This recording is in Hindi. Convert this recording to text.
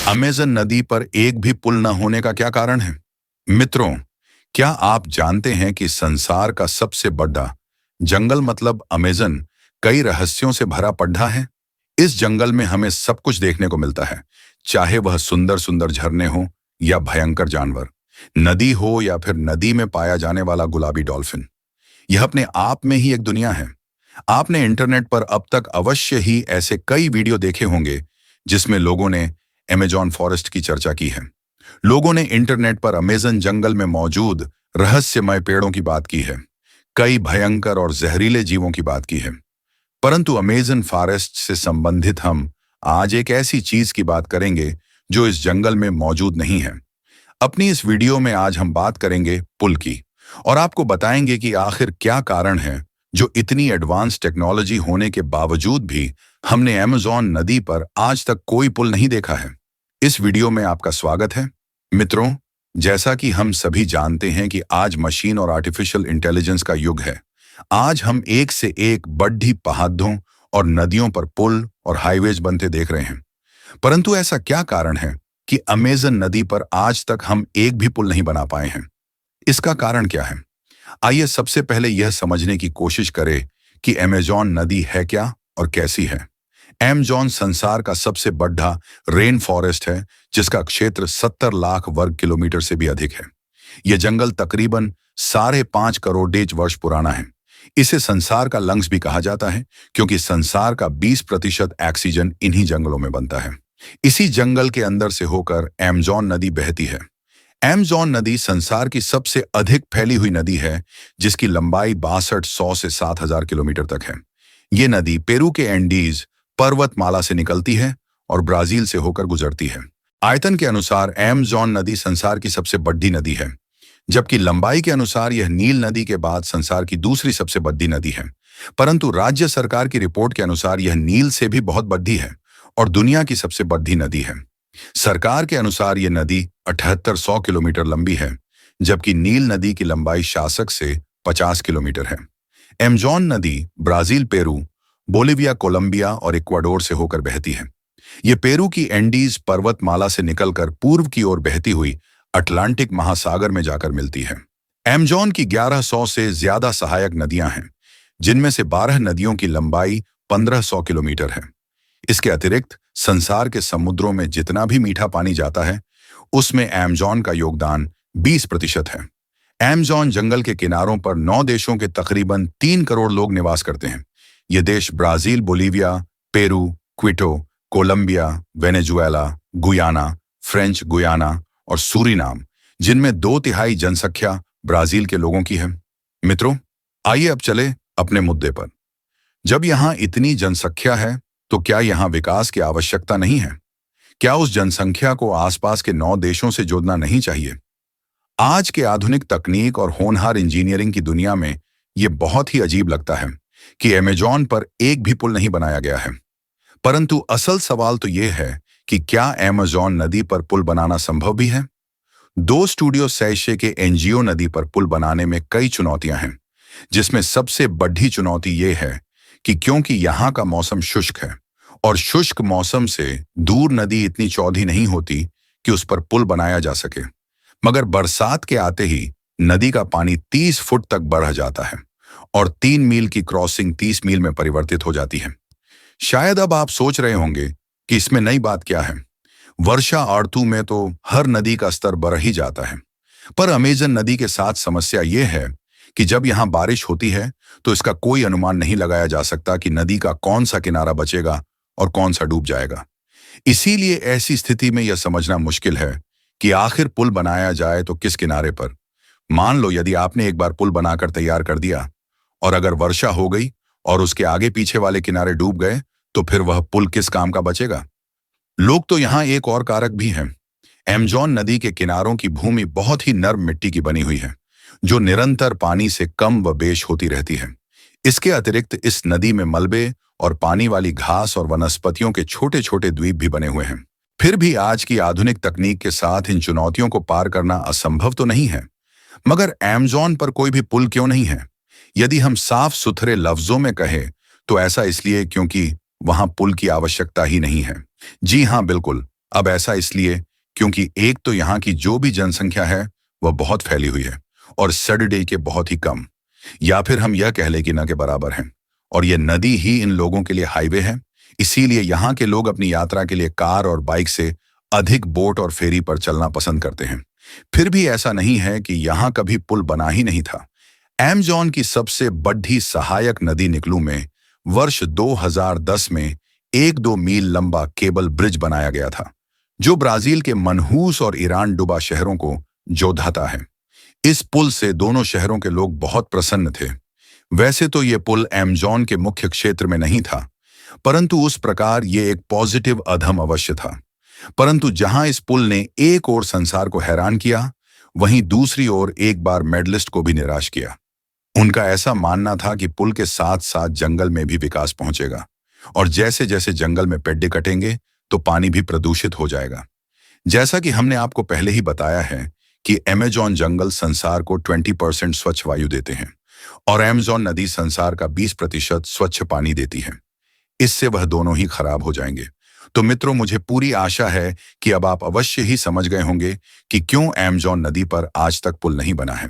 अमेज़न नदी पर एक भी पुल न होने का क्या कारण है? मित्रों, क्या आप जानते हैं कि संसार का सबसे बड़ा जंगल मतलब अमेज़न कई रहस्यों से भरा पड्ढा है? इस जंगल में हमें सब कुछ देखने को मिलता है, चाहे वह सुंदर-सुंदर झरने हों या भयंकर जानवर, नदी हो या फिर नदी में पाया जाने वाला गुलाबी डॉल्फिन। यह अपने आप में ही एक दुनिया है। आपने इंटरनेट पर अब तक अवश्य ही ऐसे कई वीडियो देखे होंगे जिसमें लोगों ने अमेज़न फॉरेस्ट की चर्चा की है। लोगों ने इंटरनेट पर अमेज़न जंगल में मौजूद रहस्यमय पेड़ों की बात की है, कई भयंकर और जहरीले जीवों की बात की है। परंतु अमेज़न फॉरेस्ट से संबंधित हम आज एक ऐसी चीज की बात करेंगे जो इस जंगल में मौजूद नहीं है। अपनी इस वीडियो में आज हम बात करेंगे पुल की और आपको बताएंगे कि आखिर क्या कारण है जो इतनी एडवांस टेक्नोलॉजी होने के बावजूद भी हमने अमेज़न नदी पर आज तक कोई पुल नहीं देखा है। इस वीडियो में आपका स्वागत है। मित्रों, जैसा कि हम सभी जानते हैं कि आज मशीन और आर्टिफिशियल इंटेलिजेंस का युग है। आज हम एक से एक बढ़ी पहाड़ों और नदियों पर पुल और हाईवेज बनते देख रहे हैं। परंतु ऐसा क्या कारण है कि अमेज़न नदी पर आज तक हम एक भी पुल नहीं बना पाए हैं? इसका कारण क्या है? आइए सबसे पहले यह समझने की कोशिश करें कि अमेज़न नदी है क्या और कैसी है। अमेज़न संसार का सबसे बड़ा रेन फॉरेस्ट है जिसका क्षेत्र 70 लाख वर्ग किलोमीटर से भी अधिक है। यह जंगल तकरीबन 5.5 करोड़ वर्ष पुराना है। इसे संसार का लंग्स भी कहा जाता है क्योंकि संसार का 20% ऑक्सीजन इन्हीं जंगलों में बनता है। इसी जंगल के अंदर से होकर अमेज़न नदी बहती है। अमेज़न नदी संसार की सबसे अधिक फैली हुई नदी है जिसकी लंबाई 6200 से 7000 किलोमीटर तक है। ये नदी पेरू के एंडीज पर्वतमाला से निकलती है और ब्राजील से होकर गुजरती है। आयतन के अनुसार अमेज़न नदी संसार की सबसे बड़ी नदी है, जबकि लंबाई के अनुसार यह नील नदी के बाद संसार की दूसरी सबसे बड़ी नदी है। परंतु राज्य सरकार की रिपोर्ट के अनुसार यह नील से भी बहुत बड़ी है और दुनिया की सबसे बड़ी नदी है। सरकार के अनुसार यह नदी 7800 किलोमीटर लंबी है, जबकि नील नदी की लंबाई शासक से 50 किलोमीटर है। अमेज़न नदी ब्राजील, पेरू, बोलिविया, कोलंबिया और इक्वाडोर से होकर बहती है। ये पेरू की एंडीज पर्वतमाला से निकलकर पूर्व की ओर बहती हुई अटलांटिक महासागर में जाकर मिलती है। अमेज़न की 1100 से ज्यादा सहायक नदियां हैं, जिनमें से 12 नदियों की लंबाई 1500 किलोमीटर है। इसके अतिरिक्त संसार के समुद्रों में जितना भी मीठा पानी जाता है, उसमें अमेज़न का योगदान 20% है। अमेज़न जंगल के किनारों पर 9 देशों के तकरीबन 3 करोड़ लोग निवास करते हैं। ये देश Brazil, Bolivia, Peru, Quito, Colombia, Venezuela, Guyana, French Guiana और सूरीनाम, जिनमें 2/3 जनसंख्या ब्राजील के लोगों की है। मित्रों, आइए अब चले अपने मुद्दे पर। जब यहाँ इतनी जनसंख्या है, तो क्या यहाँ विकास की आवश्यकता नहीं है? क्या उस जनसंख्या को आसपास के 9 देशों से जोड़ना नहीं चाहिए? आज के आधुनिक तकनीक और होनहार इंजीनियरिंग की दुनिया में ये बहुत ही अजीब लगता है कि अमेज़न पर एक भी पुल नहीं बनाया गया है। परंतु असल सवाल तो ये है कि क्या अमेज़न नदी पर पुल बनाना संभव भी है? 2 स्टूडियो सैशे के एनजीओ नदी पर पुल बनाने में कई चुनौतियां हैं, जिसमें सबसे बड़ी चुनौती ये है कि क्योंकि यहाँ का मौसम शुष्क है और शुष्क मौसम से दूर नदी इतनी चौड़ी नहीं होती कि उस पर पुल बनाया जा सके। मगर बरसात के आते ही नदी का पानी 30 फुट तक बढ़ जाता है और 3 मील की क्रॉसिंग 30 मील में परिवर्तित हो जाती है। शायद अब आप सोच रहे होंगे कि इसमें नई बात क्या है। वर्षा ऋतु में तो हर नदी का स्तर बढ़ ही जाता है, पर अमेज़न नदी के साथ समस्या यह है कि जब यहाँ बारिश होती है तो इसका कोई अनुमान नहीं लगाया जा सकता कि नदी का कौन सा किनारा बचेगा और कौन सा डूब जाएगा। इसीलिए ऐसी स्थिति में यह समझना मुश्किल है कि आखिर पुल बनाया जाए तो किस किनारे पर। मान लो यदि आपने एक बार पुल बनाकर तैयार कर दिया और अगर वर्षा हो गई और उसके आगे पीछे वाले किनारे डूब गए, तो फिर वह पुल किस काम का बचेगा? लोग तो यहाँ एक और कारक भी हैं। अमेज़न नदी के किनारों की भूमि बहुत ही नर्म मिट्टी की बनी हुई है, जो निरंतर पानी से कम व बेश होती रहती है। इसके अतिरिक्त इस नदी में मलबे और पानी वाली घास और वनस्पतियों के छोटे छोटे द्वीप भी बने हुए हैं। फिर भी आज की आधुनिक तकनीक के साथ इन चुनौतियों को पार करना असंभव तो नहीं है। मगर अमेज़न पर कोई भी पुल क्यों नहीं है? यदि हम साफ सुथरे लफ्जों में कहें तो ऐसा इसलिए क्योंकि वहां पुल की आवश्यकता ही नहीं है। जी हाँ, बिल्कुल, अब ऐसा इसलिए क्योंकि एक तो यहाँ की जो भी जनसंख्या है वह बहुत फैली हुई है और सैटरडे के बहुत ही कम, या फिर हम यह कह लें कि न के बराबर हैं। और ये नदी ही इन लोगों के लिए हाईवे है, इसीलिए यहाँ के लोग अपनी यात्रा के लिए कार और बाइक से अधिक बोट और फेरी पर चलना पसंद करते हैं। फिर भी ऐसा नहीं है कि यहाँ कभी पुल बना ही नहीं था। एमेजॉन की सबसे बड़ी सहायक नदी निकलू में वर्ष 2010 में 1-2 मील लंबा केबल ब्रिज बनाया गया था, जो ब्राजील के मनहूस और ईरान डुबा शहरों को जोड़ता है। इस पुल से दोनों शहरों के लोग बहुत प्रसन्न थे। वैसे तो ये पुल एमेजॉन के मुख्य क्षेत्र में नहीं था, परंतु उस प्रकार ये एक पॉजिटिव अधम अवश्य था। परंतु जहां इस पुल ने एक ओर संसार को हैरान किया, वहीं दूसरी ओर एक बार मेडलिस्ट को भी निराश किया। उनका ऐसा मानना था कि पुल के साथ साथ जंगल में भी विकास पहुंचेगा, और जैसे जैसे जंगल में पेड़ कटेंगे तो पानी भी प्रदूषित हो जाएगा। जैसा कि हमने आपको पहले ही बताया है कि अमेज़न जंगल संसार को 20% स्वच्छ वायु देते हैं और अमेज़न नदी संसार का 20% स्वच्छ पानी देती है। इससे वह दोनों ही खराब हो जाएंगे। तो मित्रों, मुझे पूरी आशा है कि अब आप अवश्य ही समझ गए होंगे कि क्यों अमेज़न नदी पर आज तक पुल नहीं बना है।